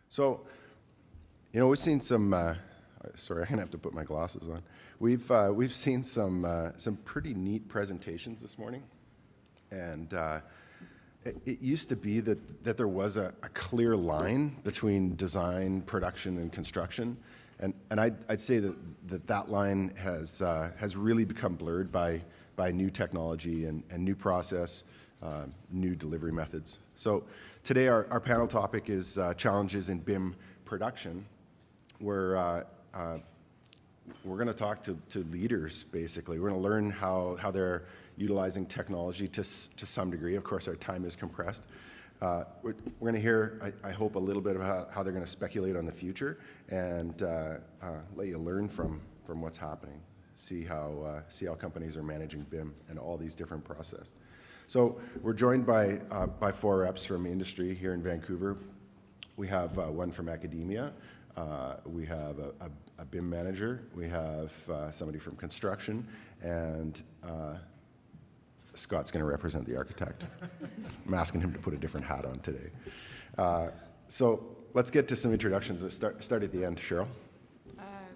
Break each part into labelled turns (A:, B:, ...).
A: So, we've seen some. Sorry, I'm gonna have to put my glasses on. We've seen some pretty neat presentations this morning, and it used to be that there was a clear line between design, production, and construction, and I'd say that line has really become blurred by new technology and new process, new delivery methods. So today our panel topic is challenges in BIM production, where we're going to talk to leaders, basically. We're going to learn how they're utilizing technology to some degree. Of course, our time is compressed. We're going to hear, I hope, a little bit about how they're going to speculate on the future and let you learn from what's happening. See how companies are managing BIM and all these different processes. So we're joined by 4 reps from industry here in Vancouver. We have one from academia. We have a BIM manager. We have somebody from construction, and Scott's going to represent the architect. I'm asking him to put a different hat on today. So let's get to some introductions. Let's start at the end. Cheryl.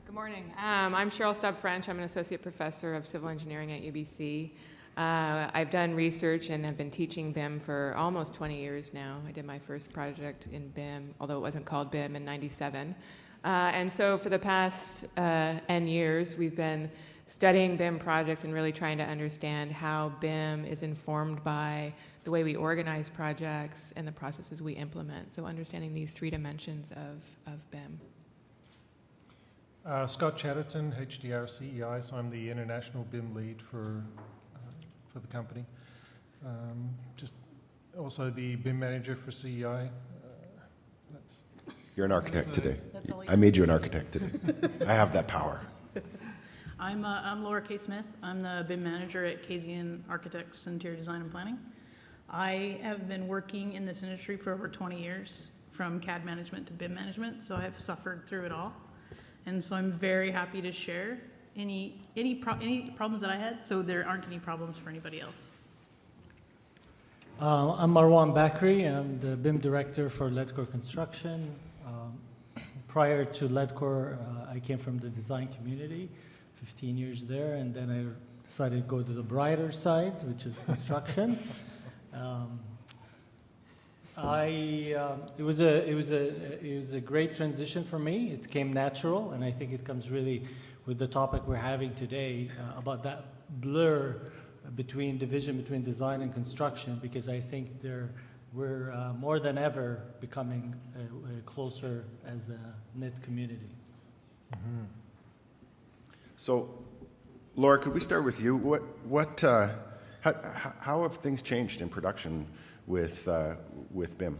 B: Good morning. I'm Cheryl Stub French. I'm an associate professor of civil engineering at UBC. I've done research and have been teaching BIM for almost 20 years now. I did my first project in BIM, although it wasn't called BIM, in '97. And so for the past N years, we've been studying BIM projects and really trying to understand how BIM is informed by the way we organize projects and the processes we implement. So understanding these 3 dimensions of BIM.
C: Scott Chatterton, HDR CEI, so I'm the international BIM lead for the company. Just also the BIM manager for CEI.
A: You're an architect today. I made you an architect today. I have that power.
D: I'm Laura K. Smith. I'm the BIM manager at Kasian Architects, Interior Design and Planning. I have been working in this industry for over 20 years, from CAD management to BIM management, so I have suffered through it all. And so I'm very happy to share any problems that I had, so there aren't any problems for anybody else.
E: I'm Marwan Battery. I'm the BIM director for Ledcor Construction. Prior to Ledcor, I came from the design community, 15 years there, and then I decided to go to the brighter side, which is construction. It was a great transition for me. It came natural, and I think it comes really with the topic we're having today about that blur between division between design and construction, because I think we're more than ever becoming closer as a knit community.
A: Mm-hmm. So, Laura, could we start with you? How have things changed in production with BIM?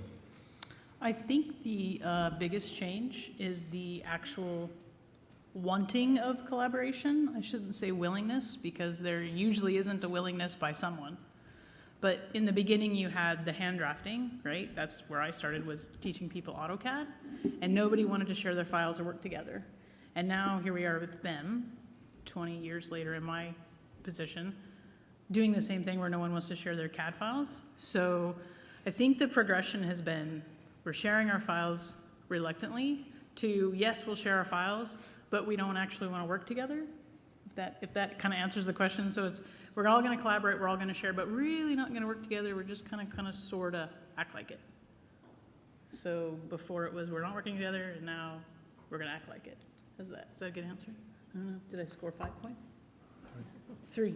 D: I think the biggest change is the actual wanting of collaboration. I shouldn't say willingness, because there usually isn't a willingness by someone. But in the beginning, you had the hand drafting, right? That's where I started, was teaching people AutoCAD, and nobody wanted to share their files or work together. And now here we are with BIM, 20 years later in my position, doing the same thing where no one wants to share their CAD files. So I think the progression has been, we're sharing our files reluctantly, to yes, we'll share our files, but we don't actually want to work together. If that kind of answers the question. So we're all going to collaborate, we're all going to share, but really not going to work together. We're just kind of sort of act like it. So before it was we're not working together, and now we're going to act like it. Is that a good answer? I don't know. Did I score 5 points? 3.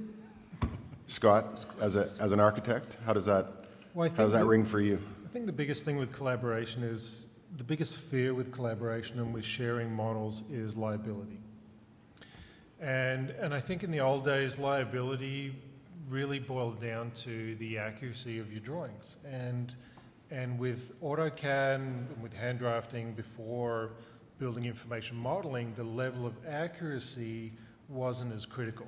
A: Scott, as an architect, how does that ring for you?
C: I think the biggest thing with collaboration is, the biggest fear with collaboration and with sharing models is liability. And I think in the old days, liability really boiled down to the accuracy of your drawings. And with AutoCAD and with hand drafting before building information modeling, the level of accuracy wasn't as critical.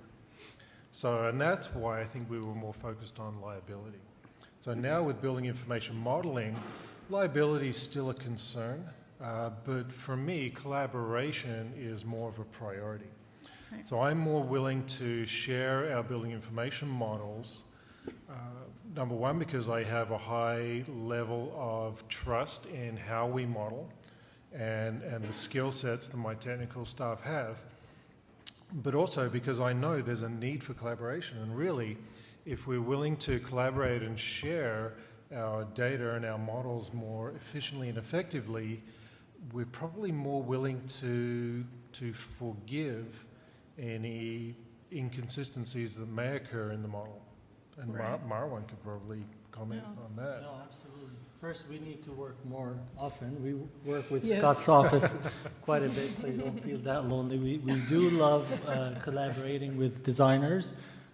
C: So, and that's why I think we were more focused on liability. So now with building information modeling, liability is still a concern, but for me, collaboration is more of a priority. Right. So I'm more willing to share our building information models, number one, because I have a high level of trust in how we model, and the skill sets that my technical staff have, but also because I know there's a need for collaboration. And really, if we're willing to collaborate and share our data and our models more efficiently and effectively, we're probably more willing to forgive any inconsistencies that may occur in the model. And
D: Right.
C: Marwan could probably comment on that.
E: No, absolutely. First, we need to work more often. We work with
D: Yes.
E: Scott's office quite a bit, so you don't feel that lonely. We do love collaborating with designers,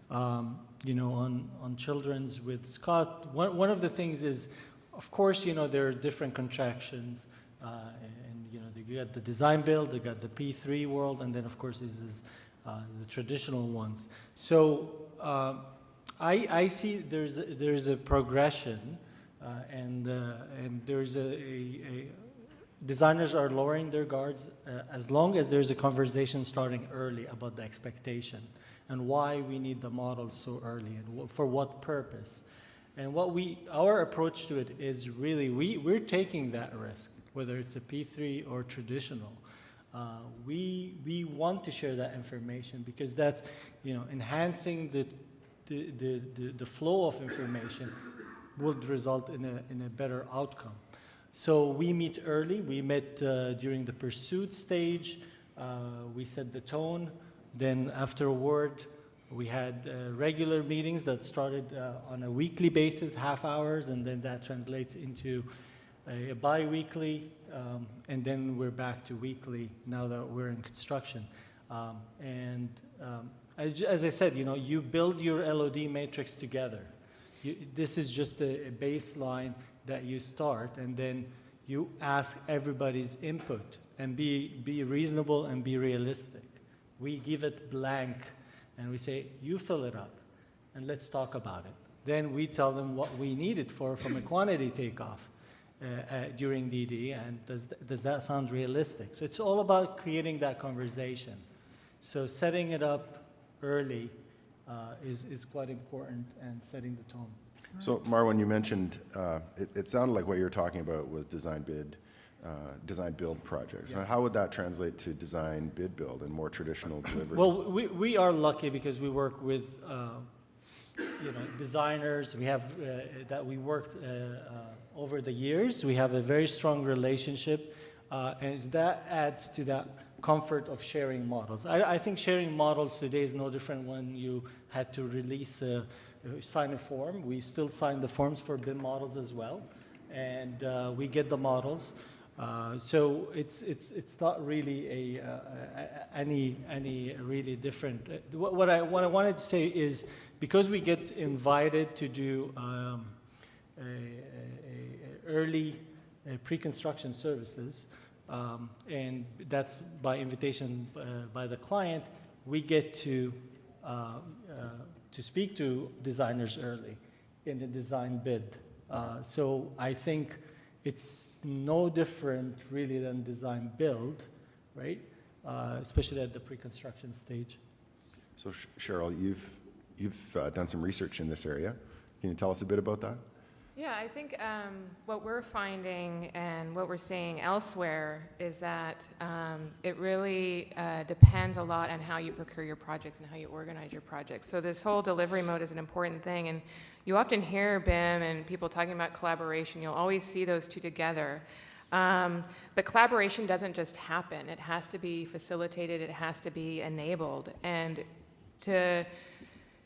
E: on children's with Scott. One of the things is, of course, there are different contractions, and you got the design build, you got the P3 world, and then, of course, this is the traditional ones. So I see there's a progression. And there's designers are lowering their guards as long as there's a conversation starting early about the expectation and why we need the models so early and for what purpose. And our approach to it is really we're taking that risk, whether it's a P3 or traditional. We want to share that information because that's enhancing the flow of information would result in a better outcome. So we meet early. We met during the pursuit stage. We set the tone. Then afterward, we had regular meetings that started on a weekly basis, half hours, and then that translates into a bi-weekly, and then we're back to weekly now that we're in construction. As I said, you build your LOD matrix together. This is just a baseline that you start, and then you ask everybody's input and be reasonable and be realistic. We give it blank, and we say, you fill it up, and let's talk about it. Then we tell them what we need it for from a quantity takeoff during DD, and does that sound realistic? So it's all about creating that conversation. So setting it up early is quite important, and setting the tone.
A: So Marwan, you mentioned, it sounded like what you were talking about was design build projects.
E: Yeah.
A: Now, how would that translate to design bid build and more traditional delivery?
E: Well, we are lucky because we work with designers. We have that we worked over the years. We have a very strong relationship, and that adds to that comfort of sharing models. I think sharing models today is no different when you had to sign a form. We still sign the forms for BIM models as well, and we get the models. So it's not really any really different. What I wanted to say is because we get invited to do early pre-construction services, and that's by invitation by the client, we get to speak to designers early in the design bid. So I think it's no different really than design build, right? Especially at the pre-construction stage.
A: So Cheryl, you've done some research in this area. Can you tell us a bit about that?
B: Yeah, I think what we're finding and what we're seeing elsewhere is that it really depends a lot on how you procure your projects and how you organize your projects. So this whole delivery mode is an important thing, and you often hear BIM and people talking about collaboration. You'll always see those two together. But collaboration doesn't just happen. It has to be facilitated. It has to be enabled. And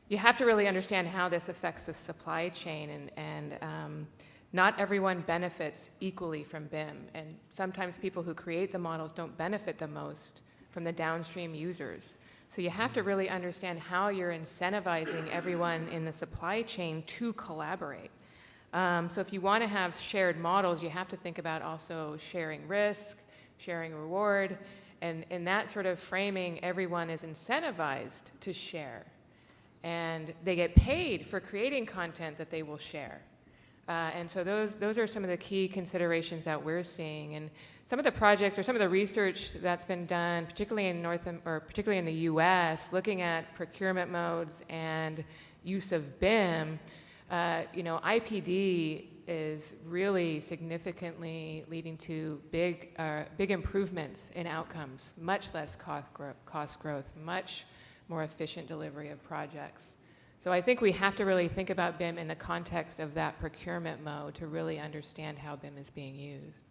B: you have to really understand how this affects the supply chain, and not everyone benefits equally from BIM. And sometimes people who create the models don't benefit the most from the downstream users. So you have to really understand how you're incentivizing everyone in the supply chain to collaborate. So if you want to have shared models, you have to think about also sharing risk, sharing reward, and in that sort of framing, everyone is incentivized to share. And they get paid for creating content that they will share. And so those are some of the key considerations that we're seeing. And some of the projects or some of the research that's been done, particularly in the U.S., looking at procurement modes and use of BIM, IPD is really significantly leading to big improvements in outcomes, much less cost growth, much more efficient delivery of projects. So I think we have to really think about BIM in the context of that procurement mode to really understand how BIM is being used.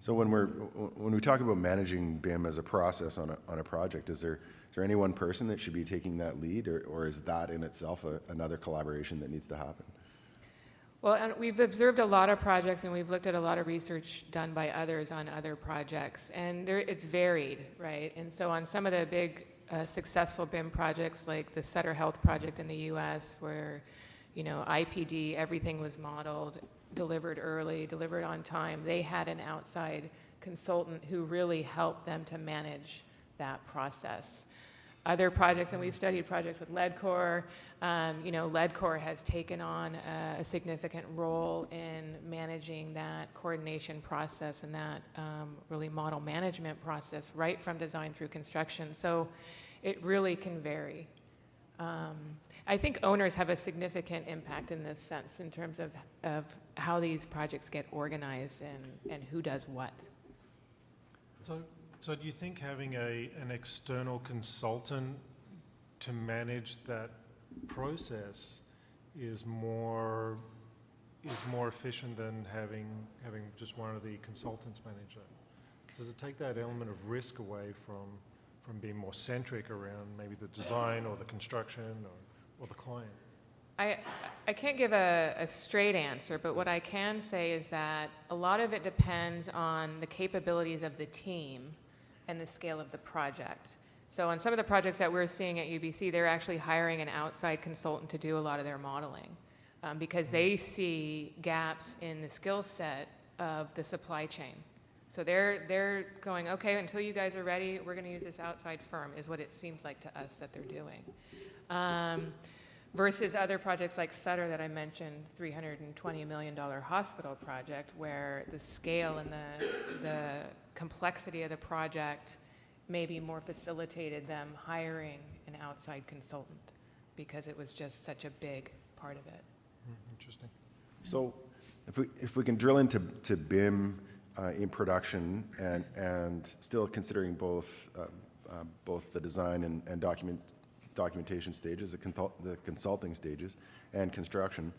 A: So when we talk about managing BIM as a process on a project, is there any one person that should be taking that lead, or is that in itself another collaboration that needs to happen?
B: Well, and we've observed a lot of projects, and we've looked at a lot of research done by others on other projects, and it's varied, right? And so on some of the big successful BIM projects, like the Sutter Health project in the U.S., where, you know, IPD, everything was modeled, delivered early, delivered on time. They had an outside consultant who really helped them to manage that process. Other projects, and we've studied projects with LEDCOR, you know, LEDCOR has taken on a significant role in managing that coordination process and that really model management process right from design through construction. So it really can vary. I think owners have a significant impact in this sense in terms of how these projects get organized and who does what.
C: So do you think having an external consultant to manage that process is more efficient than having just one of the consultants manage it? Does it take that element of risk away from being more centric around maybe the design or the construction or the client?
B: I can't give a straight answer, but what I can say is that a lot of it depends on the capabilities of the team and the scale of the project. So on some of the projects that we're seeing at UBC, they're actually hiring an outside consultant to do a lot of their modeling because they see gaps in the skill set of the supply chain. So they're going, okay, until you guys are ready, we're going to use this outside firm, is what it seems like to us that they're doing. Versus other projects like Sutter that I mentioned, $320 million hospital project, where the scale and the complexity of the project maybe more facilitated them hiring an outside consultant because it was just such a big part of it.
C: Interesting.
A: So if we can drill into BIM in production and still considering both the design and documentation stages, the consulting stages, and construction.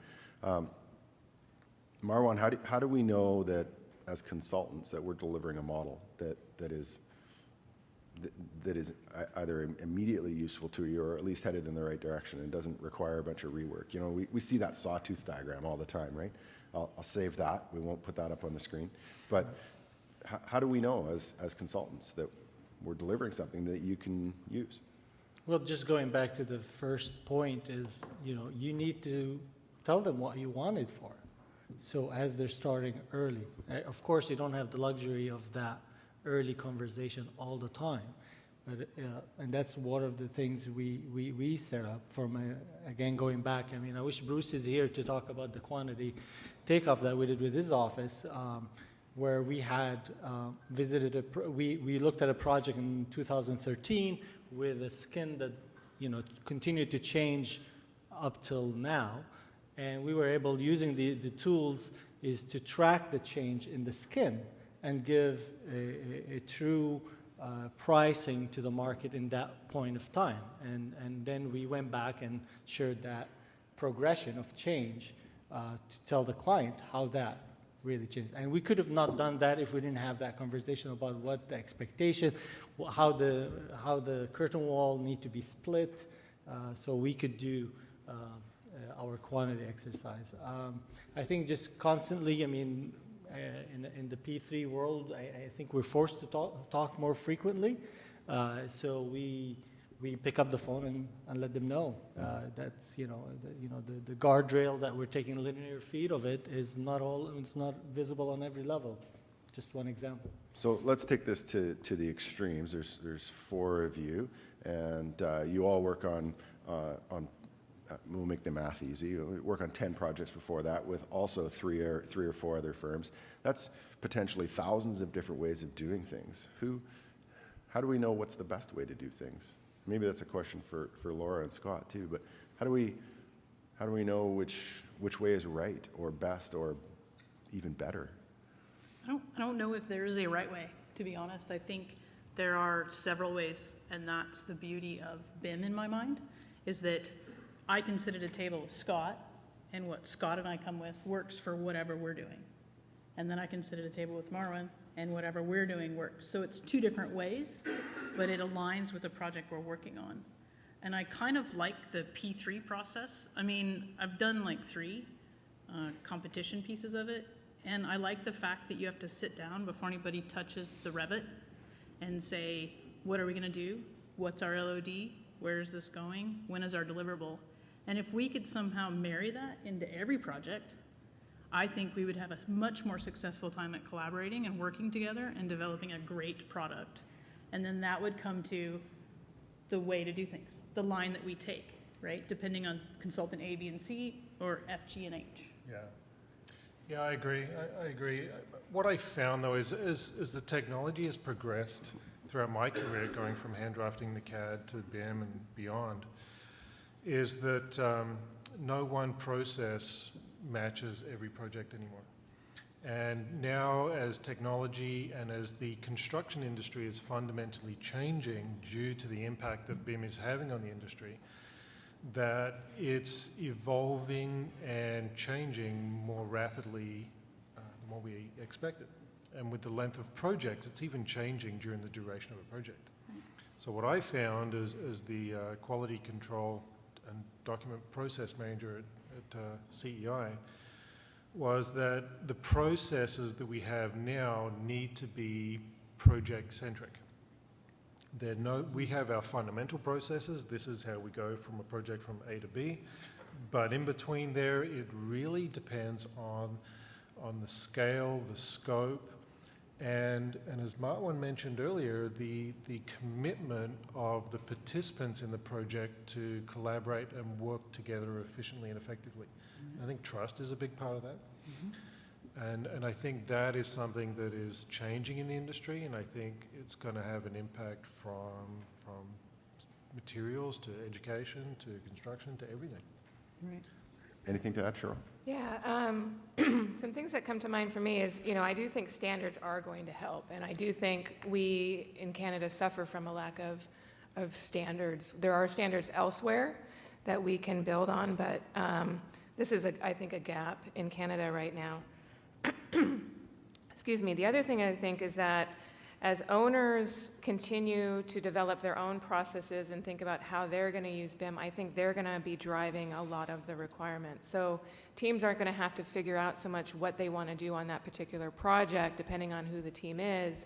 A: Marwan, how do we know that as consultants that we're delivering a model that is either immediately useful to you or at least headed in the right direction and doesn't require a bunch of rework? You know, we see that sawtooth diagram all the time, right? I'll save that. We won't put that up on the screen. But how do we know as consultants that we're delivering something that you can use?
E: Well, just going back to the first point is, you know, you need to tell them what you want it for. So as they're starting early, of course, you don't have the luxury of that early conversation all the time. But, and that's one of the things we set up from, again, going back. I mean, I wish Bruce is here to talk about the quantity takeoff that we did with his office, where we had visited, we looked at a project in 2013 with a skin that, you know, continued to change up till now. And we were able, using the tools, is to track the change in the skin and give a true pricing to the market in that point of time. And then we went back and shared that progression of change to tell the client how that really changed. And we could have not done that if we didn't have that conversation about what the expectation, how the curtain wall need to be split, so we could do our quantity exercise. I think just constantly, I mean, in the P3 world, I think we're forced to talk more frequently. So we pick up the phone and let them know. That's, you know, the guardrail that we're taking linear feet of it is not all, it's not visible on every level. Just one example.
A: So let's take this to the extremes. There's four of you, and you all work on we'll make the math easy. We work on 10 projects before that with also three or four other firms. That's potentially thousands of different ways of doing things. How do we know what's the best way to do things? Maybe that's a question for Laura and Scott too, but how do How do we know which way is right or best or even better?
D: I don't know if there is a right way, to be honest. I think there are several ways, and that's the beauty of BIM in my mind, is that I can sit at a table with Scott, and what Scott and I come with works for whatever we're doing. And then I can sit at a table with Marwan, and whatever we're doing works. So it's two different ways, but it aligns with the project we're working on. And I kind of like the P3 process. I mean, I've done like 3 competition pieces of it, and I like the fact that you have to sit down before anybody touches the Revit and say, what are we gonna do? What's our LOD? Where is this going? When is our deliverable? And if we could somehow marry that into every project, I think we would have a much more successful time at collaborating and working together and developing a great product. And then that would come to the way to do things, the line that we take, right? Depending on consultant A, B, and C, or F, G, and H.
C: Yeah, I agree. I agree. What I found, though, is the technology has progressed throughout my career, going from hand drafting to CAD to BIM and beyond, is that no one process matches every project anymore. And now, as technology and as the construction industry is fundamentally changing due to the impact that BIM is having on the industry, that it's evolving and changing more rapidly than what we expected. And with the length of projects, it's even changing during the duration of a project. So what I found as the quality control and document process manager at CEI was that the processes that we have now need to be project-centric. We have our fundamental processes. This is how we go from a project from A to B. But in between there, it really depends on the scale, the scope, and as Marwan mentioned earlier, the commitment of the participants in the project to collaborate and work together efficiently and effectively. I think trust is a big part of that. And I think that is something that is changing in the industry, and I think it's going to have an impact from materials to education to construction to everything.
D: Right.
A: Anything to add, Cheryl?
B: Yeah, some things that come to mind for me is, I do think standards are going to help, and I do think we in Canada suffer from a lack of standards. There are standards elsewhere that we can build on, but this is, I think, a gap in Canada right now. Excuse me. The other thing I think is that as owners continue to develop their own processes and think about how they're going to use BIM, I think they're going to be driving a lot of the requirements. So teams aren't going to have to figure out so much what they want to do on that particular project, depending on who the team is.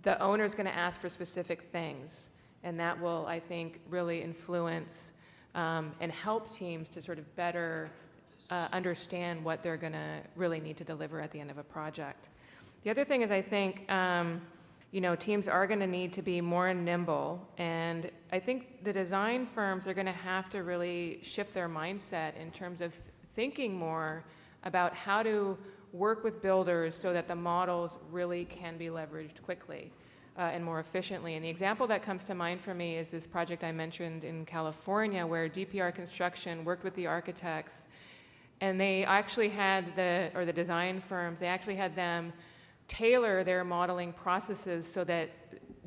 B: The owner's going to ask for specific things, and that will, I think, really influence and help teams to sort of better understand what they're going to really need to deliver at the end of a project. The other thing is, I think, teams are going to need to be more nimble, and I think the design firms are going to have to really shift their mindset in terms of thinking more about how to work with builders so that the models really can be leveraged quickly and more efficiently. And the example that comes to mind for me is this project I mentioned in California, where DPR Construction worked with the architects, and they actually had the design firms, they actually had them tailor their modeling processes so that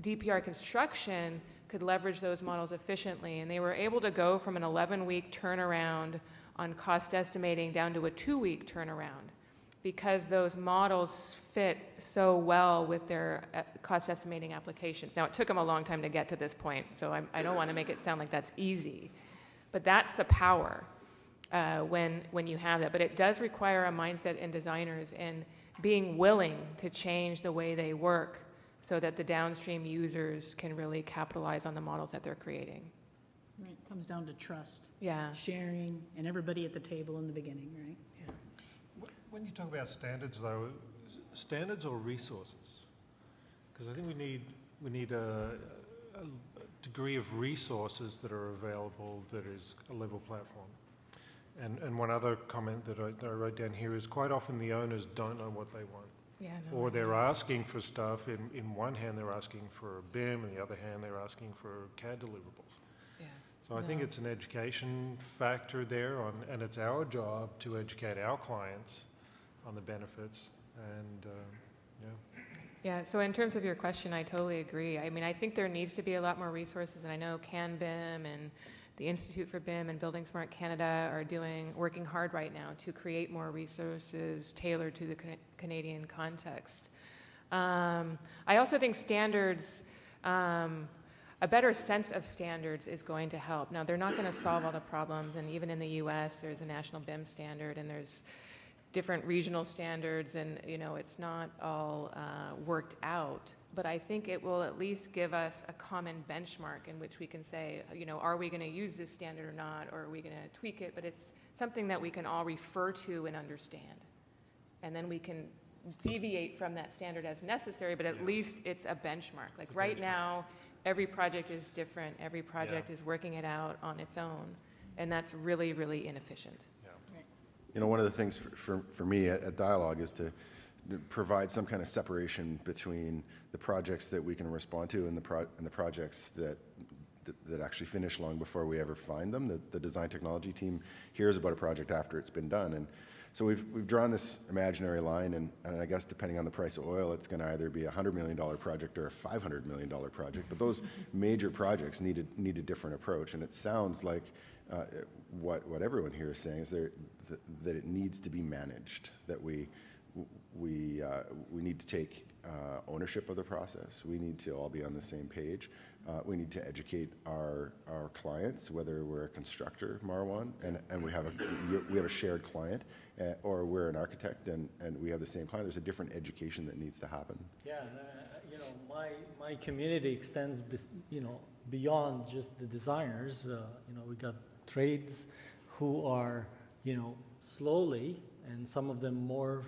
B: DPR Construction could leverage those models efficiently. And they were able to go from an 11-week turnaround on cost estimating down to a 2-week turnaround because those models fit so well with their cost estimating applications. Now, it took them a long time to get to this point, so I don't want to make it sound like that's easy. But that's the power when you have that. But it does require a mindset in designers and being willing to change the way they work so that the downstream users can really capitalize on the models that they're creating.
D: Right. It comes down to trust,
B: Yeah.
D: sharing, and everybody at the table in the beginning, right?
B: Yeah.
C: When you talk about standards, though, standards or resources? Because I think we need a degree of resources that are available that is a level platform. And one other comment that I wrote down here is quite often the owners don't know what they want.
B: Yeah, no,
C: Or they're asking for stuff. In one hand, they're asking for a BIM, and the other hand, they're asking for CAD deliverables.
B: Yeah.
C: So I think
B: No.
C: it's an education factor there, and it's our job to educate our clients on the benefits. And yeah.
B: Yeah, so in terms of your question, I totally agree. I mean, I think there needs to be a lot more resources, and I know CanBIM and the Institute for BIM and Building Smart Canada are working hard right now to create more resources tailored to the Canadian context. I also think standards, a better sense of standards is going to help. Now, they're not going to solve all the problems, and even in the US, there's a national BIM standard, and there's different regional standards, and it's not all worked out. But I think it will at least give us a common benchmark in which we can say, are we going to use this standard or not, or are we going to tweak it? But it's something that we can all refer to and understand. And then we can deviate from that standard as necessary, but at least it's a benchmark. Like right now, every project is different. Every project is working it out on its own. And that's really, really inefficient.
A: One of the things for me at Dialogue is to provide some kind of separation between the projects that we can respond to and the projects that actually finish long before we ever find them. The design technology team hears about a project after it's been done. And so we've drawn this imaginary line, and I guess depending on the price of oil, it's going to either be a $100 million project or a $500 million project. But those major projects need a different approach. And it sounds like what everyone here is saying is that it needs to be managed, that we need to take ownership of the process. We need to all be on the same page. We need to educate our clients, whether we're a constructor, Marwan, and we have a shared client, or we're an architect and we have the same client. There's a different education that needs to happen.
E: Yeah, my community extends, beyond just the designers. We got trades who are, slowly, and some of them more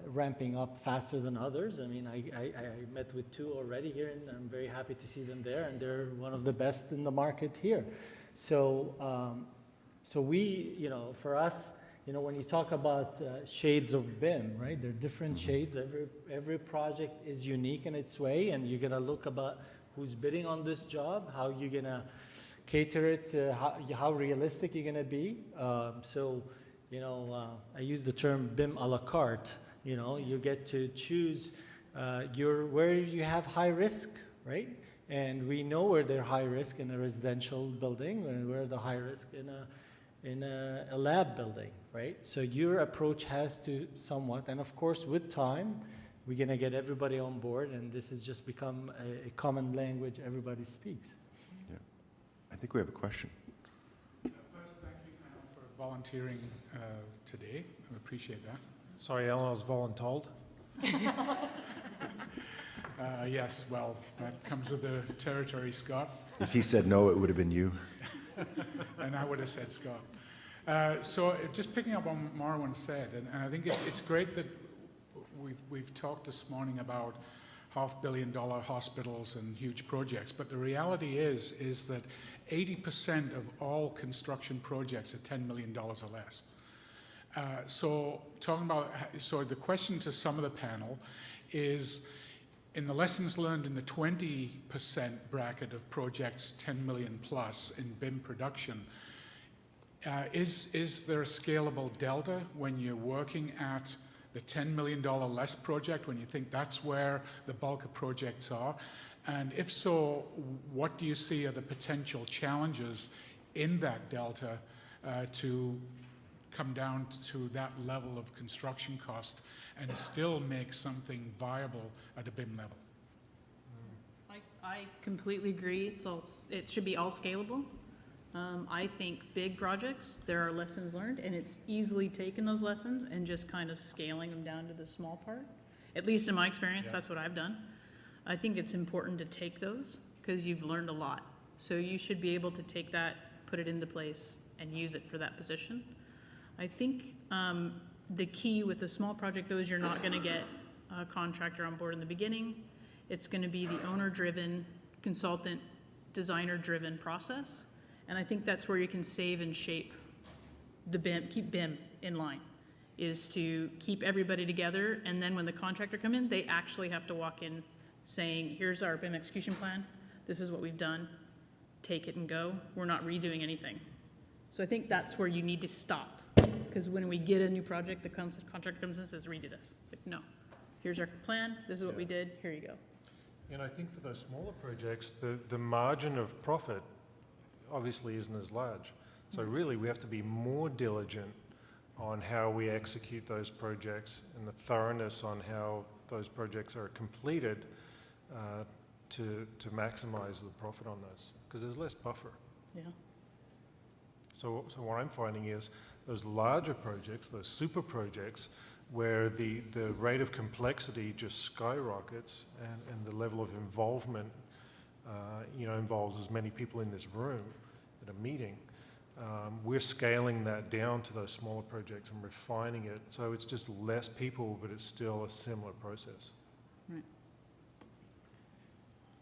E: ramping up faster than others. I mean, I met with two already here, and I'm very happy to see them there, and they're one of the best in the market here. So, we, for us, when you talk about shades of BIM, right? There are different shades. Every project is unique in its way, and you're gonna look about who's bidding on this job, how you're gonna cater it, how realistic you're gonna be. I use the term BIM a la carte. You get to choose where you have high risk, right? And we know where they're high risk in a residential building, and where the high risk in a lab building, right? So your approach has to somewhat, and of course with time, we're gonna get everybody on board, and this has just become a common language everybody speaks.
A: Yeah, I think we have a question.
F: First, thank you for volunteering today. I appreciate that.
C: Sorry, Alan, I was voluntold.
F: Yes, well, that comes with the territory, Scott.
A: If he said no, it would have been you.
F: And I would have said Scott. So just picking up on what Marwan said, and I think it's great that we've talked this morning about $500 million hospitals and huge projects, but the reality is that 80% of all construction projects are $10 million or less. So the question to some of the panel is, in the lessons learned in the 20% bracket of projects 10 million plus in BIM production, is there a scalable delta when you're working at the $10 million less project, when you think that's where the bulk of projects are? And if so, what do you see are the potential challenges in that delta to come down to that level of construction cost and still make something viable at a BIM level?
D: I completely agree. It should be all scalable. I think big projects, there are lessons learned, and it's easily taking those lessons and just kind of scaling them down to the small part. At least in my experience, that's what I've done. I think it's important to take those because you've learned a lot. So you should be able to take that, put it into place, and use it for that position. I think the key with a small project, though, is you're not going to get a contractor on board in the beginning. It's going to be the owner-driven, consultant, designer-driven process. And I think that's where you can save and shape the BIM, keep BIM in line, is to keep everybody together. And then when the contractor come in, they actually have to walk in saying, here's our BIM execution plan. This is what we've done. take it and go. We're not redoing anything. So I think that's where you need to stop. Because when we get a new project, the contractor comes in and says, redo this. It's like, no, here's our plan, this is what we did, here you go.
C: And I think for those smaller projects, the margin of profit obviously isn't as large. So really, we have to be more diligent on how we execute those projects and the thoroughness on how those projects are completed to maximize the profit on those, because there's less buffer.
D: Yeah.
C: So what I'm finding is those larger projects, those super projects, where the rate of complexity just skyrockets and the level of involvement, involves as many people in this room at a meeting, we're scaling that down to those smaller projects and refining it. So it's just less people, but it's still a similar process.
D: Right.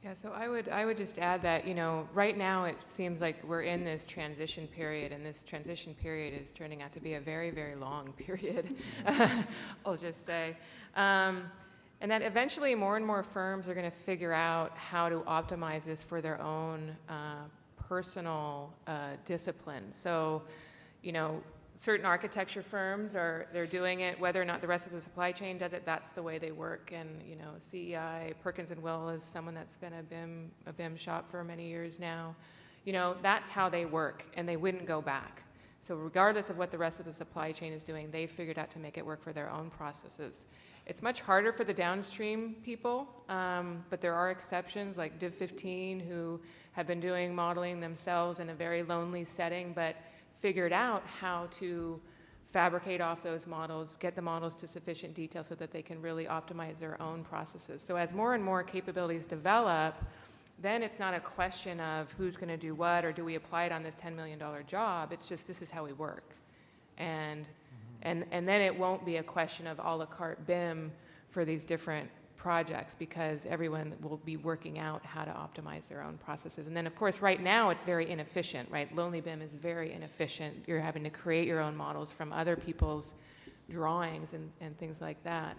B: Yeah, so I would just add that, right now it seems like we're in this transition period, and this transition period is turning out to be a very, very long period, I'll just say. And that eventually more and more firms are going to figure out how to optimize this for their own personal discipline. So, certain architecture firms they're doing it, whether or not the rest of the supply chain does it, that's the way they work. And, CEI, Perkins & Will is someone that's been a BIM shop for many years now. That's how they work, and they wouldn't go back. So regardless of what the rest of the supply chain is doing, they figured out to make it work for their own processes. It's much harder for the downstream people, but there are exceptions like Div 15 who have been doing modeling themselves in a very lonely setting, but figured out how to fabricate off those models, get the models to sufficient detail so that they can really optimize their own processes. So as more and more capabilities develop, then it's not a question of who's going to do what or do we apply it on this $10 million job. It's just this is how we work. And then it won't be a question of a la carte BIM for these different projects, because everyone will be working out how to optimize their own processes. And then, of course, right now it's very inefficient, right? Lonely BIM is very inefficient. You're having to create your own models from other people's drawings and things like that.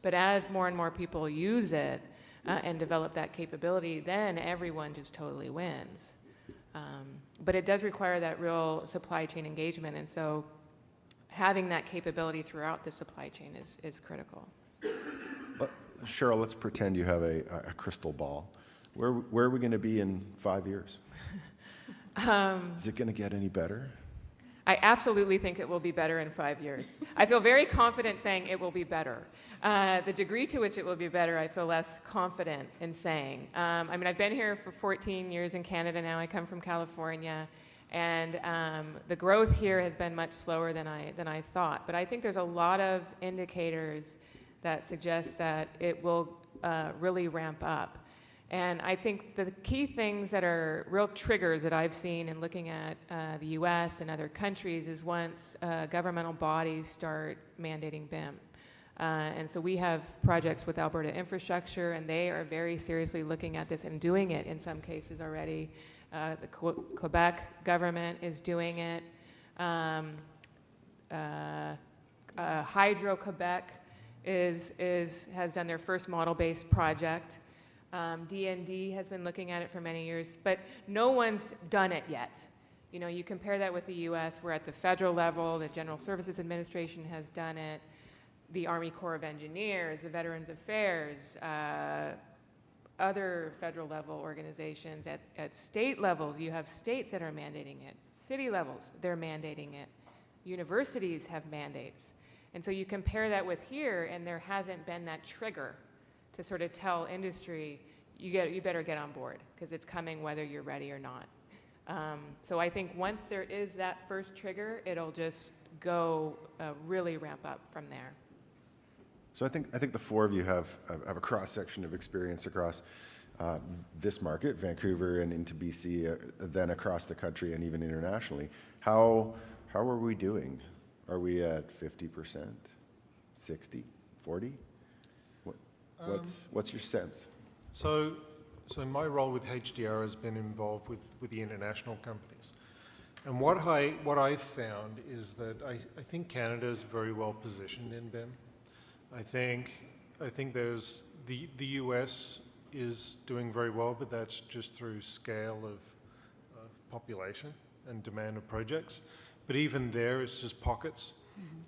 B: But as more and more people use it and develop that capability, then everyone just totally wins. But it does require that real supply chain engagement, and so having that capability throughout the supply chain is critical.
A: Cheryl, let's pretend you have a crystal ball. Where are we going to be in 5 years? Is it going to get any better?
B: I absolutely think it will be better in 5 years. I feel very confident saying it will be better. The degree to which it will be better, I feel less confident in saying. I've been here for 14 years in Canada now. I come from California. And the growth here has been much slower than I thought. But I think there's a lot of indicators that suggest that it will really ramp up. And I think the key things that are real triggers that I've seen in looking at the US and other countries is once governmental bodies start mandating BIM. And so we have projects with Alberta Infrastructure, and they are very seriously looking at this and doing it in some cases already. The Quebec government is doing it. Hydro-Quebec has done their first model-based project. D&D has been looking at it for many years, but no one's done it yet. You compare that with the U.S., where at the federal level, the General Services Administration has done it, the Army Corps of Engineers, the Veterans Affairs, other federal level organizations. At state levels, you have states that are mandating it. City levels, they're mandating it. Universities have mandates. And so you compare that with here, and there hasn't been that trigger to sort of tell industry, you better get on board, because it's coming whether you're ready or not. So I think once there is that first trigger, it'll just go really ramp up from there.
A: So I think the four of you have a cross-section of experience across this market, Vancouver and into BC, then across the country and even internationally. How are we doing? Are we at 50%, 60, 40? What's your sense?
C: So my role with HDR has been involved with the international companies. And what I've found is that I think Canada is very well positioned in BIM. I think there's the US is doing very well, but that's just through scale population and demand of projects. But even there, it's just pockets,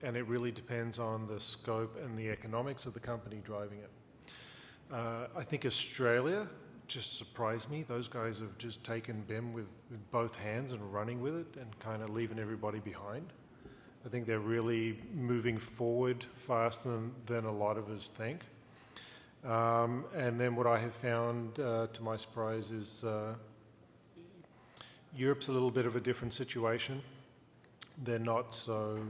C: and it really depends on the scope and the economics of the company driving it. I think Australia just surprised me. Those guys have just taken BIM with both hands and running with it and kind of leaving everybody behind. I think they're really moving forward faster than a lot of us think. And then what I have found, to my surprise, is Europe's a little bit of a different situation. They're not so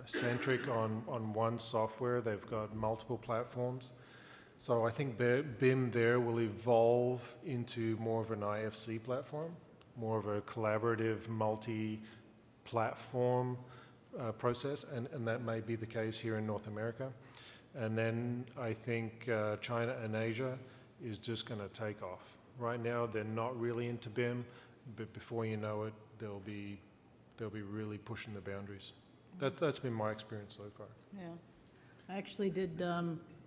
C: centric on one software. They've got multiple platforms. So I think BIM there will evolve into more of an IFC platform, more of a collaborative multi-platform process, and that may be the case here in North America. And then I think China and Asia is just going to take off. Right now, they're not really into BIM, but before you know it, they'll be really pushing the boundaries. That's been my experience so far.
D: Yeah. I actually did,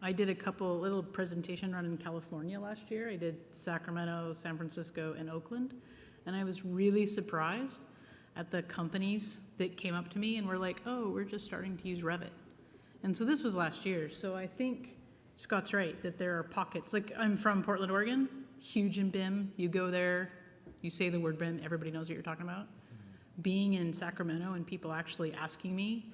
D: I did a couple little presentation run in California last year. I did Sacramento, San Francisco, and Oakland. And I was really surprised at the companies that came up to me and were like, oh, we're just starting to use Revit. And so this was last year. So I think Scott's right that there are pockets. Like, I'm from Portland, Oregon, huge in BIM. You go there, you say the word BIM, everybody knows what you're talking about. Being in Sacramento and people actually asking me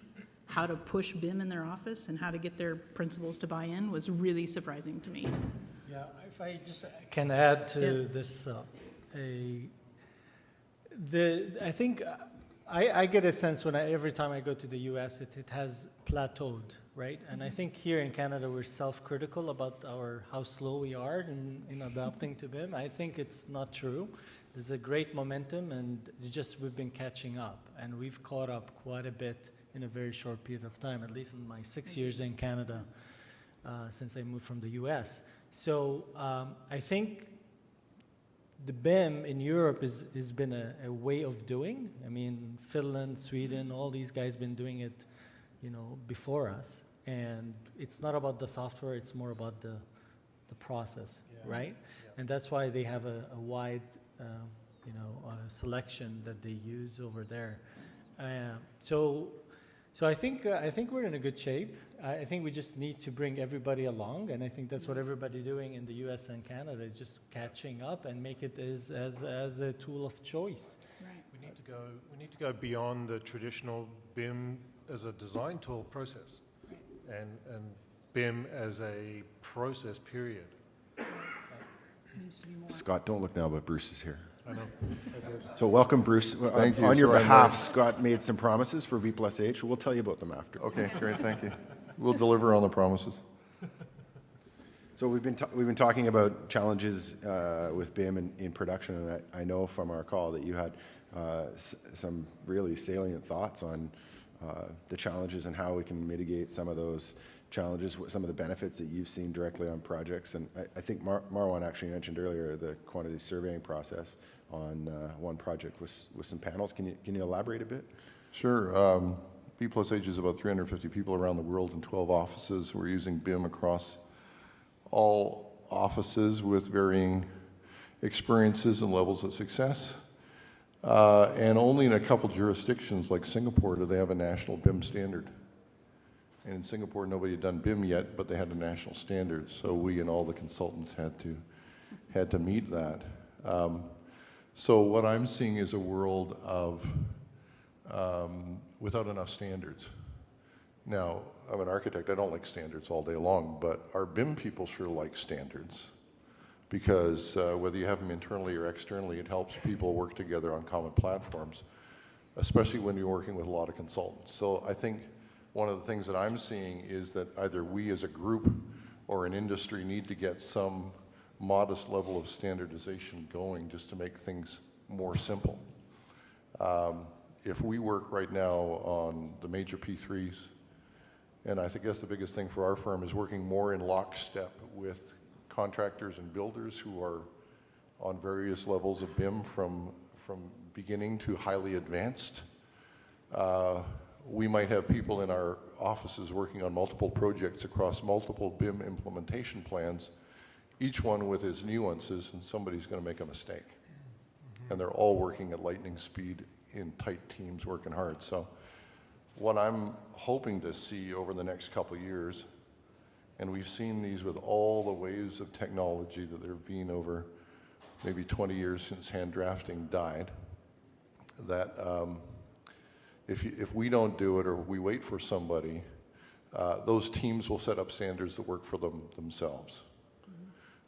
D: how to push BIM in their office and how to get their principals to buy in was really surprising to me.
E: Yeah, if I just can add to
D: Yeah.
E: this, I think I get a sense when every time I go to the U.S. it has plateaued, right? And I think here in Canada we're self-critical about how slow we are in adapting to BIM. I think it's not true. There's a great momentum, and we've been catching up, and we've caught up quite a bit in a very short period of time, at least in my 6 years in Canada since I moved from the U.S. So I think the BIM in Europe has been a way of doing. I mean, Finland, Sweden, all these guys been doing it, before us. And it's not about the software; it's more about the process, right? Yeah. And that's why they have a wide, selection that they use over there. So I think we're in a good shape. I think we just need to bring everybody along, and I think that's what everybody doing in the U.S. and Canada is just catching up and make it as a tool of choice.
D: Right.
C: We need to go beyond the traditional BIM as a design tool process, and BIM as a process period.
A: Scott, don't look now, but Bruce is here.
C: I know.
A: So welcome, Bruce.
G: Thank you.
A: On your
G: So I'm
A: behalf, Scott made some promises for B+H. We'll tell you about them after.
G: Okay, great, thank you. We'll deliver on the promises.
A: So we've been talking about challenges with BIM in production, and I know from our call that you had some really salient thoughts on the challenges and how we can mitigate some of those challenges, some of the benefits that you've seen directly on projects. And I think Marwan actually mentioned earlier the quantity surveying process on one project with some panels. Can you elaborate a bit?
G: Sure. B+H is about 350 people around the world in 12 offices. We're using BIM across all offices with varying experiences and levels of success. And only in a couple jurisdictions like Singapore do they have a national BIM standard. And in Singapore, nobody had done BIM yet, but they had a national standard. So we and all the consultants had to meet that. So what I'm seeing is a world of without enough standards. Now, I'm an architect. I don't like standards all day long, but our BIM people sure like standards because whether you have them internally or externally, it helps people work together on common platforms, especially when you're working with a lot of consultants. So I think one of the things that I'm seeing is that either we as a group or an industry need to get some modest level of standardization going just to make things more simple. If we work right now on the major P3s, and I guess the biggest thing for our firm is working more in lockstep with contractors and builders who are on various levels of BIM from beginning to highly advanced. We might have people in our offices working on multiple projects across multiple BIM implementation plans, each one with its nuances, and somebody's going to make a mistake. and they're all working at lightning speed in tight teams working hard. So what I'm hoping to see over the next couple of years, and we've seen these with all the waves of technology that there have been over maybe 20 years since hand drafting died, that if we don't do it or we wait for somebody, those teams will set up standards that work for themselves.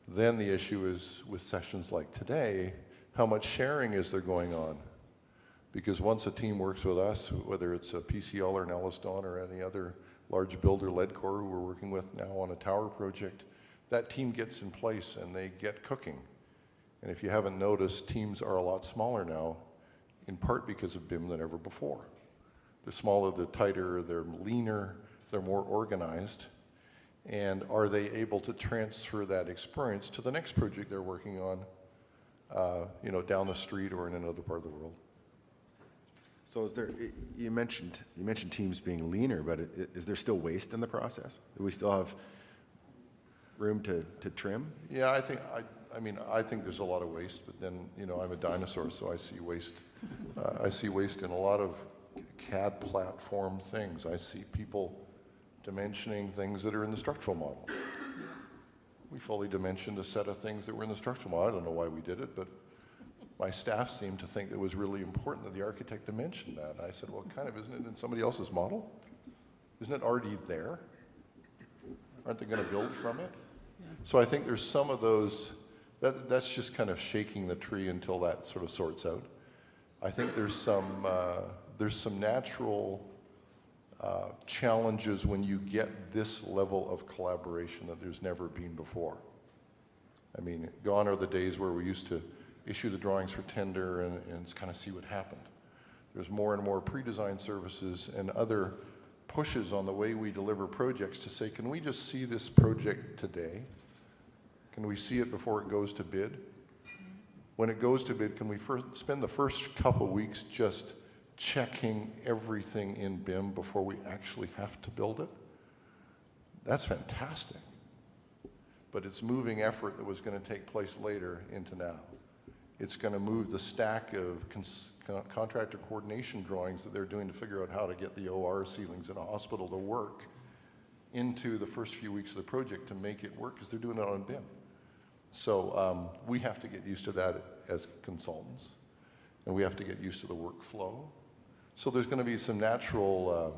G: Then the issue is with sessions like today, how much sharing is there going on? Because once a team works with us, whether it's a PCL or an Elliston or any other large builder, Ledcor, who we're working with now on a tower project, that team gets in place and they get cooking. And if you haven't noticed, teams are a lot smaller now, in part because of BIM than ever before. They're smaller, they're tighter, they're leaner, they're more organized. And are they able to transfer that experience to the next project they're working on, down the street or in another part of the world?
A: So you mentioned teams being leaner, but is there still waste in the process? Do we still have room to trim?
G: Yeah, I think there's a lot of waste, but then, I'm a dinosaur, so I see waste. I see waste in a lot of CAD platform things. I see people dimensioning things that are in the structural model. We fully dimensioned a set of things that were in the structural model. I don't know why we did it, but my staff seemed to think it was really important that the architect dimensioned that. I said, well, kind of, isn't it in somebody else's model? Isn't it already there? Aren't they going to build from it? Yeah. So I think there's some of those, that's just kind of shaking the tree until that sort of sorts out. I think there's some natural challenges when you get this level of collaboration that there's never been before. I mean, gone are the days where we used to issue the drawings for tender and kind of see what happened. There's more and more pre-design services and other pushes on the way we deliver projects to say, can we just see this project today? Can we see it before it goes to bid? When it goes to bid, can we spend the first couple weeks just checking everything in BIM before we actually have to build it? That's fantastic. But it's moving effort that was going to take place later into now. It's going to move the stack of contractor coordination drawings that they're doing to figure out how to get the OR ceilings in a hospital to work into the first few weeks of the project to make it work, because they're doing it on BIM. So we have to get used to that as consultants, and we have to get used to the workflow. So there's going to be some natural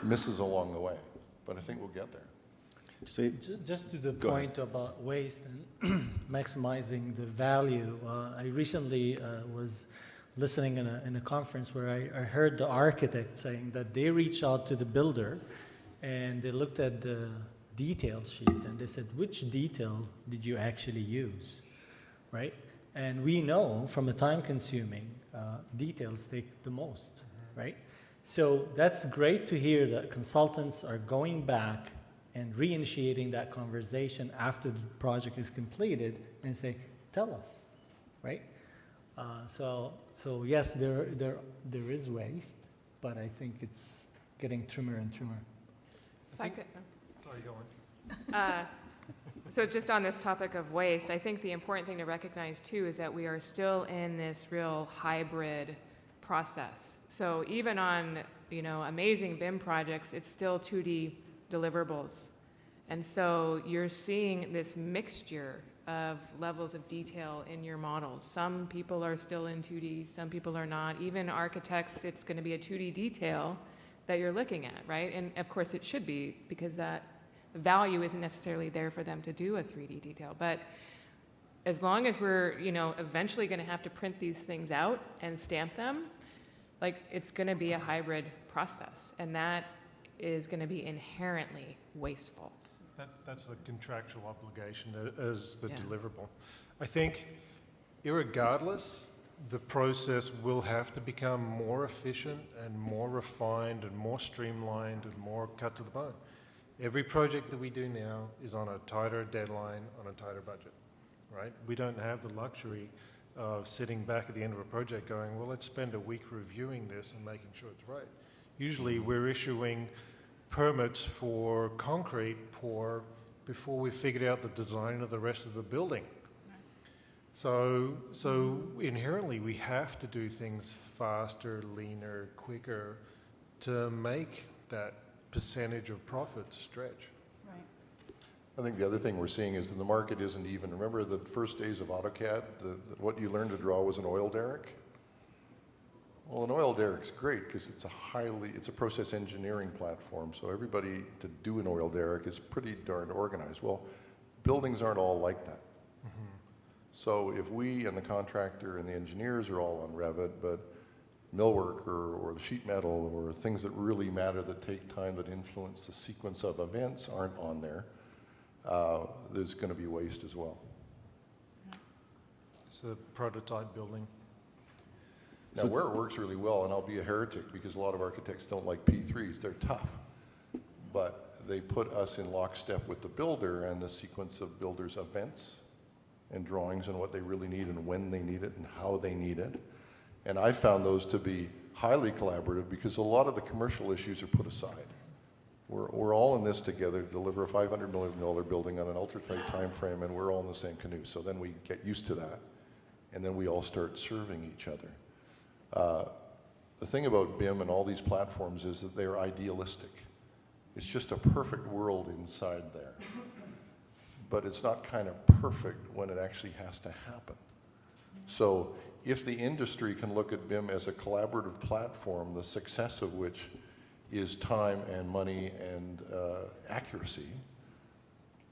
G: misses along the way, but I think we'll get there.
E: Just to the point about waste and maximizing the value, I recently was listening in a conference where I heard the architect saying that they reached out to the builder and they looked at the detail sheet and they said, which detail did you actually use, right? And we know from a time-consuming, details take the most, right? So that's great to hear that consultants are going back and reinitiating that conversation after the project is completed and say, tell us, right? So yes, there is waste, but I think it's getting trimmer and trimmer.
B: If I could.
C: Sorry, go on.
B: So just on this topic of waste, I think the important thing to recognize too is that we are still in this real hybrid process. So even on, amazing BIM projects, it's still 2D deliverables. And so you're seeing this mixture of levels of detail in your models. Some people are still in 2D, some people are not. Even architects, it's going to be a 2D detail that you're looking at, right? And of course it should be, because that value isn't necessarily there for them to do a 3D detail. But as long as we're, eventually going to have to print these things out and stamp them, it's going to be a hybrid process. And that is going to be inherently wasteful.
C: That's the contractual obligation as the deliverable. I think, irregardless, the process will have to become more efficient and more refined and more streamlined and more cut to the bone. Every project that we do now is on a tighter deadline, on a tighter budget, right? We don't have the luxury of sitting back at the end of a project going, well, let's spend a week reviewing this and making sure it's right. Usually we're issuing permits for concrete pour before we figured out the design of the rest of the building. So inherently, we have to do things faster, leaner, quicker to make that percentage of profits stretch.
D: Right.
G: I think the other thing we're seeing is that the market isn't even. Remember the first days of AutoCAD, what you learned to draw was an oil derrick? Well, an oil derrick's great because it's a process engineering platform, so everybody to do an oil derrick is pretty darn organized. Well, buildings aren't all like that. So if we and the contractor and the engineers are all on Revit, but millwork or the sheet metal or things that really matter that take time that influence the sequence of events aren't on there, there's going to be waste as well.
C: It's the prototype building.
G: Now, where it works really well, and I'll be a heretic because a lot of architects don't like P3s, they're tough. But they put us in lockstep with the builder and the sequence of builders' events and drawings and what they really need and when they need it and how they need it. And I found those to be highly collaborative because a lot of the commercial issues are put aside. We're all in this together to deliver a $500 million building on an ultra-tight time frame, and we're all in the same canoe. So then we get used to that, and then we all start serving each other. The thing about BIM and all these platforms is that they're idealistic. It's just a perfect world inside there. But it's not kind of perfect when it actually has to happen. So if the industry can look at BIM as a collaborative platform, the success of which is time and money and accuracy,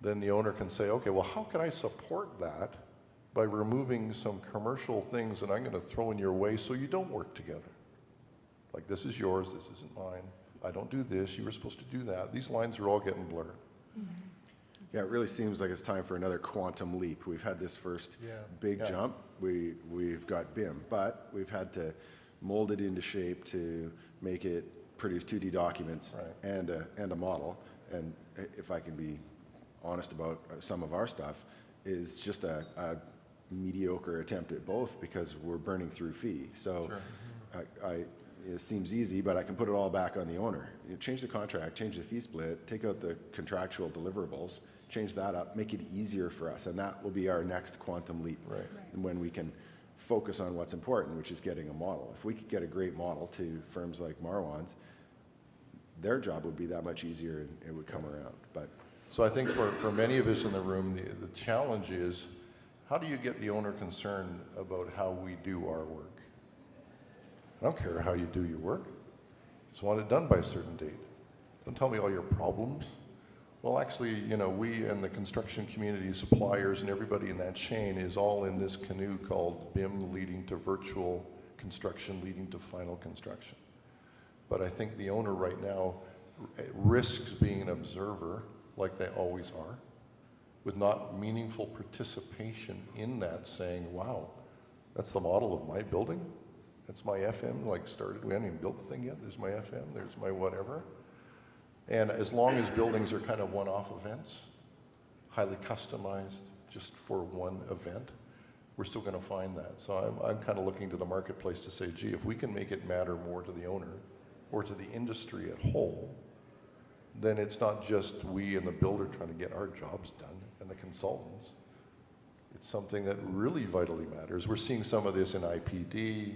G: then the owner can say, okay, well, how can I support that by removing some commercial things that I'm going to throw in your way so you don't work together? Like, this is yours, this isn't mine. I don't do this, you were supposed to do that. These lines are all getting blurred.
A: Yeah, it really seems like it's time for another quantum leap. We've had this first big jump. We've got BIM, but we've had to mold it into shape to make it produce 2D documents and a model. And if I can be honest about some of our stuff, is just a mediocre attempt at both because we're burning through fee. So it seems easy, but I can put it all back on the owner. You change the contract, change the fee split, take out the contractual deliverables, change that up, make it easier for us, and that will be our next quantum leap.
G: Right.
A: And when we can focus on what's important, which is getting a model. If we could get a great model to firms like Marwan's, their job would be that much easier and it would come around. But
G: so I think for many of us in the room, the challenge is, how do you get the owner concerned about how we do our work? I don't care how you do your work. Just want it done by a certain date. Don't tell me all your problems. Well, actually, you know, we and the construction community, suppliers, and everybody in that chain is all in this canoe called BIM leading to virtual construction, leading to final construction. But I think the owner right now risks being an observer, like they always are, with not meaningful participation in that, saying, wow, that's the model of my building? That's my FM, like started, we haven't even built the thing yet, there's my FM, there's my whatever. And as long as buildings are kind of one-off events, highly customized just for one event, we're still going to find that. So I'm kind of looking to the marketplace to say, gee, if we can make it matter more to the owner or to the industry at whole, then it's not just we and the builder trying to get our jobs done and the consultants. It's something that really vitally matters. We're seeing some of this in IPD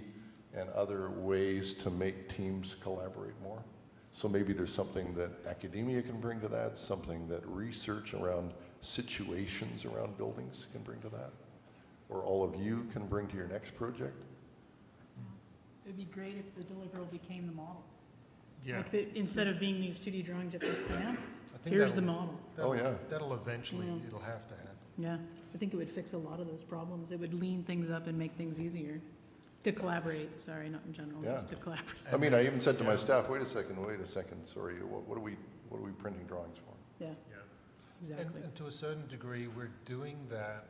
G: and other ways to make teams collaborate more. So maybe there's something that academia can bring to that, something that research around situations around buildings can bring to that, or all of you can bring to your next project.
D: It'd be great if the deliverable became the model.
C: Yeah.
D: Like instead of being these 2D drawings you have to stamp,
C: I think
D: here's the model.
C: That'll eventually, it'll have to happen.
D: Yeah, I think it would fix a lot of those problems. It would lean things up and make things easier. To collaborate, sorry, not in general, just to collaborate.
G: I mean, I even said to my staff, wait a second, sorry, what are we printing drawings for?
D: Yeah, exactly.
C: And to a certain degree, we're doing that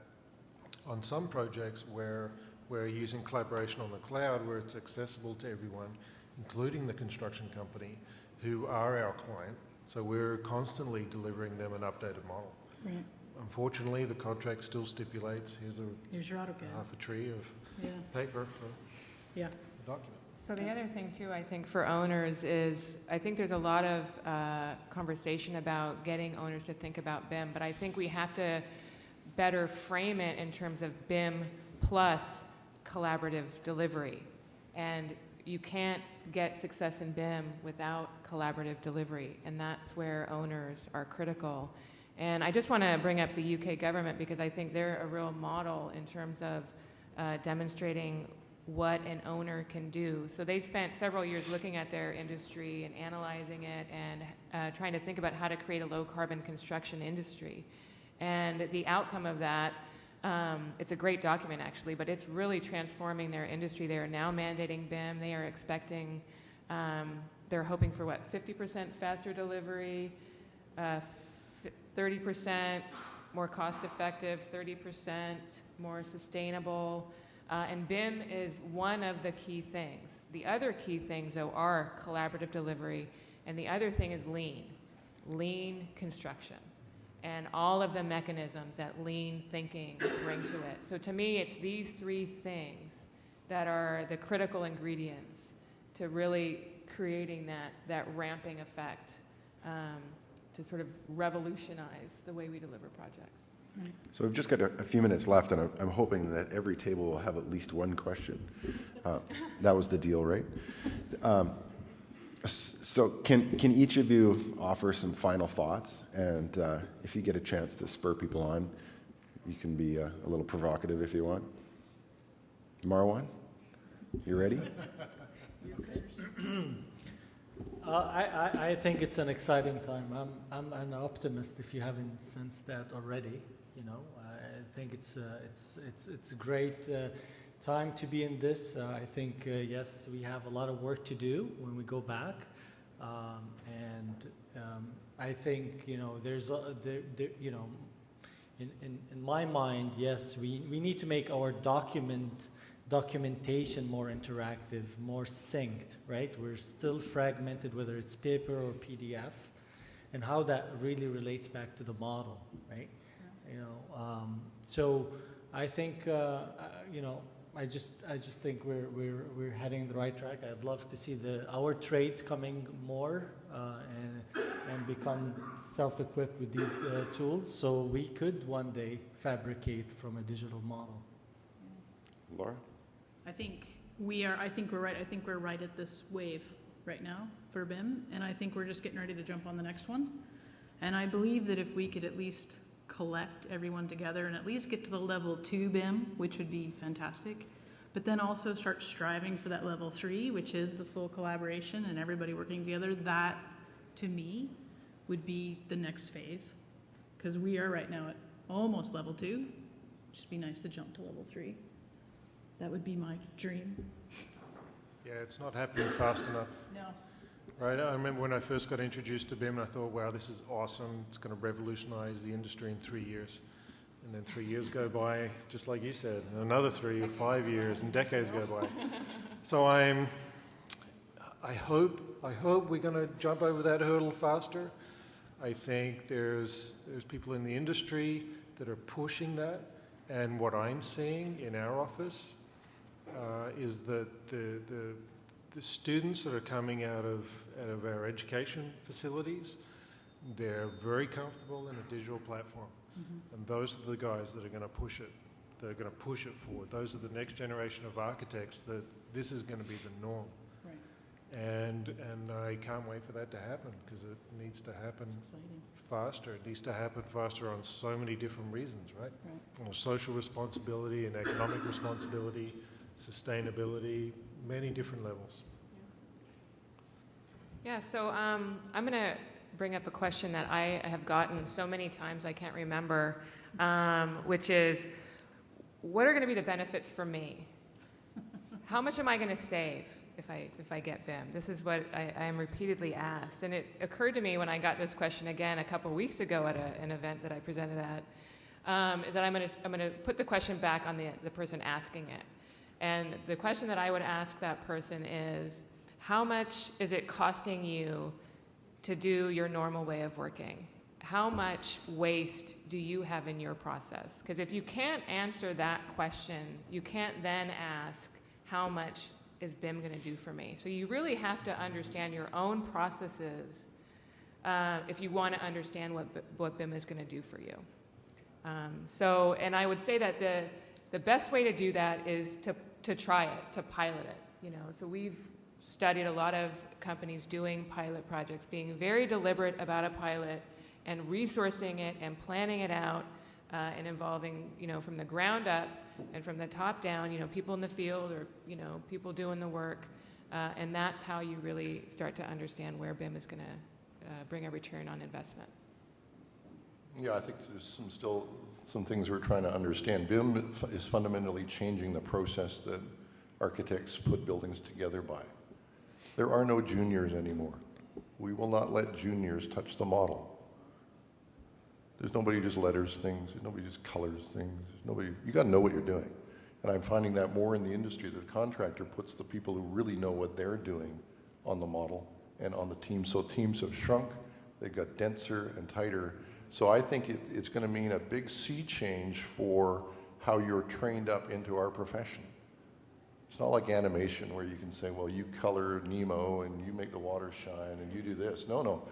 C: on some projects where we're using collaboration on the cloud, where it's accessible to everyone, including the construction company, who are our client. So we're constantly delivering them an updated model.
D: Right.
C: Unfortunately, the contract still stipulates,
D: Here's your AutoCAD.
C: half a tree of paper for
D: Yeah.
C: the document.
B: So the other thing too, I think for owners is, I think there's a lot of conversation about getting owners to think about BIM, but I think we have to better frame it in terms of BIM plus collaborative delivery. And you can't get success in BIM without collaborative delivery, and that's where owners are critical. And I just want to bring up the UK government because I think they're a real model in terms of demonstrating what an owner can do. So they spent several years looking at their industry and analyzing it and trying to think about how to create a low-carbon construction industry. And the outcome of that, it's a great document actually, but it's really transforming their industry. They are now mandating BIM. They are expecting, they're hoping for what, 50% faster delivery, 30% more cost-effective, 30% more sustainable. And BIM is one of the key things. The other key things, though, are collaborative delivery, and the other thing is lean construction, and all of the mechanisms that lean thinking bring to it. So to me, it's these three things that are the critical ingredients to really creating that ramping effect to sort of revolutionize the way we deliver projects.
A: So we've just got a few minutes left, and I'm hoping that every table will have at least one question. That was the deal, right? So can each of you offer some final thoughts? And if you get a chance to spur people on, you can be a little provocative if you want. Marwan, you ready?
E: I think it's an exciting time. I'm an optimist if you haven't sensed that already. You know, I think it's a great time to be in this. I think yes, we have a lot of work to do when we go back, and I think there's you know, in my mind, yes, we need to make our documentation more interactive, more synced, right? We're still fragmented, whether it's paper or PDF, and how that really relates back to the model, right? So I think I just think we're heading in the right track. I'd love to see our trades coming more and become self-equipped with these tools, so we could one day fabricate from a digital model.
A: Laura?
D: I think we're right. I think we're right at this wave right now for BIM, and I think we're just getting ready to jump on the next one. And I believe that if we could at least collect everyone together and at least get to the level 2 BIM, which would be fantastic, but then also start striving for that level 3, which is the full collaboration and everybody working together, that to me would be the next phase, because we are right now at almost level 2. Just be nice to jump to level 3. That would be my dream.
C: Yeah, it's not happening fast enough.
D: No.
C: Right, I remember when I first got introduced to BIM, and I thought, wow, this is awesome. It's going to revolutionize the industry in 3 years. And then 3 years go by, just like you said, and another 3 or 5 years, and decades go by. So I hope we're going to jump over that hurdle faster. I think there's people in the industry that are pushing that, and what I'm seeing in our office is that the students that are coming out of our education facilities, they're very comfortable in a digital platform. Mm-hmm. And those are the guys that are going to push it. They're going to push it forward. Those are the next generation of architects that this is going to be the norm. Right. And I can't wait for that to happen, because it needs to happen faster. It needs to happen faster on so many different reasons, right? Social responsibility and economic responsibility, sustainability, many different levels.
B: Yeah, so I'm going to bring up a question that I have gotten so many times I can't remember, which is, what are going to be the benefits for me? How much am I going to save if I get BIM? This is what I am repeatedly asked. And it occurred to me when I got this question again a couple weeks ago at an event that I presented at, is that I'm going to put the question back on the person asking it. And the question that I would ask that person is, how much is it costing you to do your normal way of working? How much waste do you have in your process? Because if you can't answer that question, you can't then ask, how much is BIM going to do for me? So you really have to understand your own processes if you want to understand what BIM is going to do for you. And I would say that the best way to do that is to try it, to pilot it, you know. So we've studied a lot of companies doing pilot projects, being very deliberate about a pilot and resourcing it and planning it out and involving, you know, from the ground up and from the top down, you know, people in the field or, you know, people doing the work. And that's how you really start to understand where BIM is going to bring a return on investment.
G: Yeah, I think there's still some things we're trying to understand. BIM is fundamentally changing the process that architects put buildings together by. There are no juniors anymore. We will not let juniors touch the model. There's nobody who just letters things. There's nobody who just colors things. There's nobody. You got to know what you're doing. And I'm finding that more in the industry. The contractor puts the people who really know what they're doing on the model and on the team. So teams have shrunk. They've got denser and tighter. So I think it's going to mean a big sea change for how you're trained up into our profession. It's not like animation where you can say, well, you color Nemo and you make the water shine and you do this. No, no.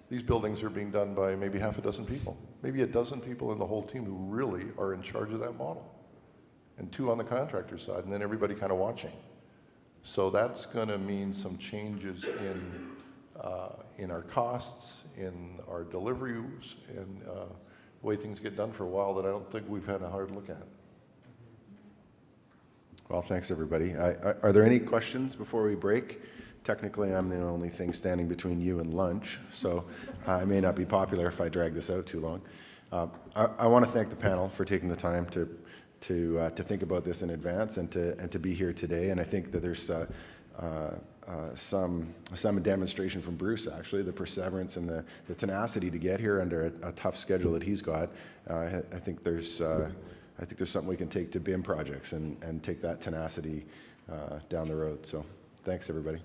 G: These buildings are being done by maybe half a dozen people, maybe a dozen people in the whole team who really are in charge of that model, and 2 on the contractor side, and then everybody kind of watching. So that's going to mean some changes in our costs, in our deliveries, and the way things get done for a while that I don't think we've had a hard look at.
A: Well, thanks, everybody. Are there any questions before we break? Technically, I'm the only thing standing between you and lunch, so I may not be popular if I drag this out too long. I want to thank the panel for taking the time to think about this in advance and to be here today. And I think that there's some demonstration from Bruce, actually, the perseverance and the tenacity to get here under a tough schedule that he's got. I think there's something we can take to BIM projects and take that tenacity down the road. So thanks, everybody.